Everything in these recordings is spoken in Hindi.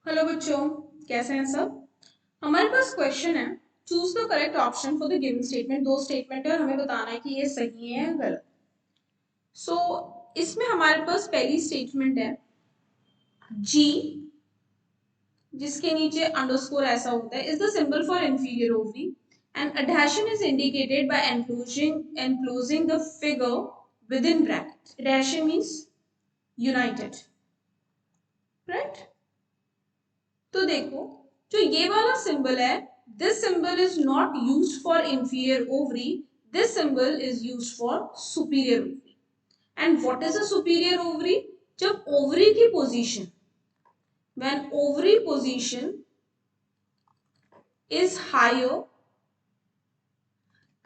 हेलो बच्चों, कैसे हैं सब। हमारे पास क्वेश्चन है, choose the correct option for the given statement. दो स्टेटमेंट है और हमें बताना है कि ये सही है या गलत। इसमें हमारे पास पहली स्टेटमेंट है जी, जिसके नीचे अंडरस्कोर ऐसा होता है, is the symbol for inferior ovary and adhesion is indicated by enclosing the figure within bracket. Adhesion means united, right? तो देखो, जो ये वाला सिंबल है, this symbol is not used for inferior ovary, this symbol is used for superior ovary. And what is a superior ovary? जब ओवरी की position, when ovary position is higher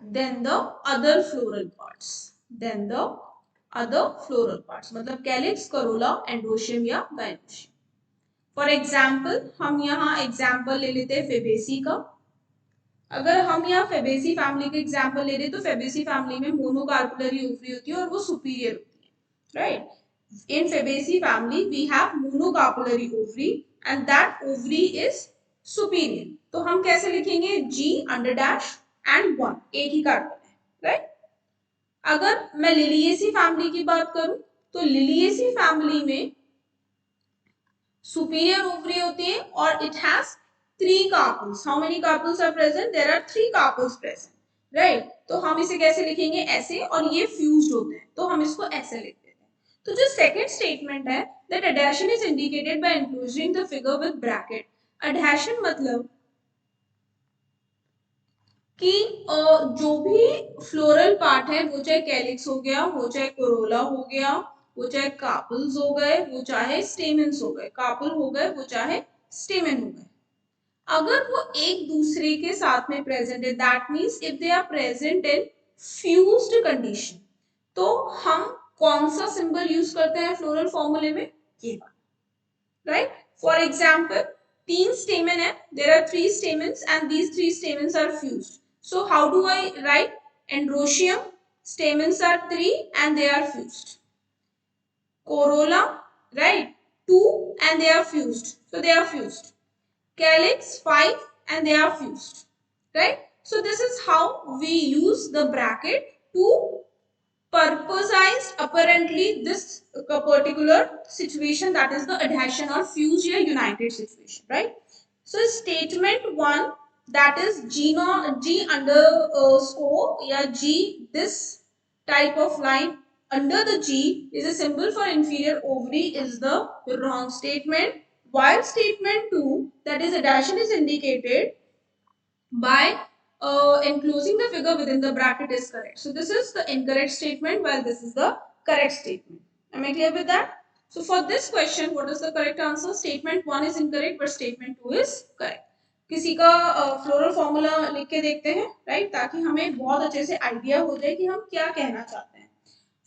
than the other floral parts, then the other floral parts, मतलब कैलिक्स, करोला, एंड्रोशियम या गाइनोशियम। फॉर एग्जाम्पल, हम यहाँ एग्जाम्पल ले लेते हैं फेबेसी का। अगर हम यहाँ फेबेसी फैमिली का एग्जाम्पल ले रहे तो फेबेसी फैमिली में मोनोकार्पुलरी ओवरी होती है और वो सुपीरियर होती है, right. In Fabaceae family we have monocarpellary ovary and that ovary is superior. तो हम कैसे लिखेंगे? G under dash and one, एक ही कार्बन है, राइट। अगर मैं लिलिएसी फैमिली की बात करूं तो लिलिएसी फैमिली में superior ovary होती है और it has three carpels. How many carpels are present? There are three carpels present, right? तो हम इसे कैसे लिखेंगे? ऐसे, और ये fused होते हैं तो हम इसको ऐसे लिख देते हैं। तो जो सेकंड स्टेटमेंट है, that adhesion is indicated by enclosing the figure with bracket. adhesion मतलब कि जो भी फ्लोरल पार्ट है, वो चाहे कैलिक्स हो गया, वो चाहे कोरोला हो गया, वो चाहे कार्पल्स हो गए, वो चाहे स्टेमेंस हो गए, कार्पल हो गए, वो चाहे स्टेमेन हो गए, अगर वो एक दूसरे के साथ में प्रेजेंट है, that means if they are present in fused condition, तो हम कौन सा सिंबल यूज करते हैं फ्लोरल फॉर्मूले में? ये वाला, राइट। फॉर एग्जाम्पल, तीन स्टेमन है, there are three stamens and these three stamens are fused. So how do I write? Androecium, stamens are three and they are fused. Corolla, right? Two and they are fused. So they are fused. Calyx, five and they are fused. Right? So this is how we use the bracket to purposize apparently this particular situation, that is the adhesion or fused or united situation, right? So statement one, that is G underscore या G, this type of line under the G is a symbol for inferior ovary, is the wrong statement. While statement 2, that is adhesion is indicated by enclosing the figure within the bracket, is correct. So this is the incorrect statement while this is the correct statement. Am I clear with that? So for this question, what is the correct answer? Statement 1 is incorrect but statement 2 is correct. किसी का फ्लोरल फॉर्मूला लिख के देखते हैं, राइट, ताकि हमें बहुत अच्छे से आइडिया हो जाए कि हम क्या कहना चाहते हैं।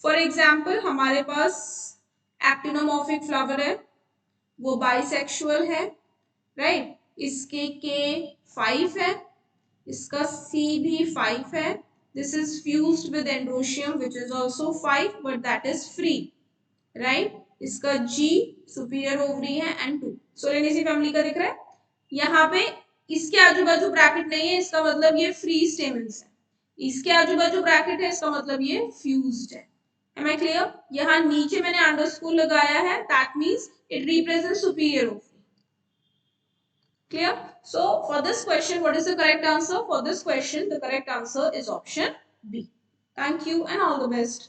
फॉर एग्जाम्पल, हमारे पास एक्टिनोमॉर्फिक फ्लावर है, वो बाइसेक्सुअल है, राइट, इसके के 5 है, इसका C भी 5 है, this is fused with androecium which is also 5 but that is free, right. इसका G सुपीरियर ओवरी है एंड 2 सोलेनेसी फैमिली का दिख रहा है। यहाँ पे इसके आजू बाजू ब्रैकेट नहीं है, इसका मतलब ये फ्री स्टेमन्स है। इसके आजू बाजू ब्रैकेट है, इसका मतलब ये फ्यूज्ड है। Am I clear? यहाँ नीचे मैंने अंडरस्कोर लगाया है, that means it represents superior ovary. Clear? So for this question, what is the correct answer? For this question, the correct answer is option B. Thank you and all the best.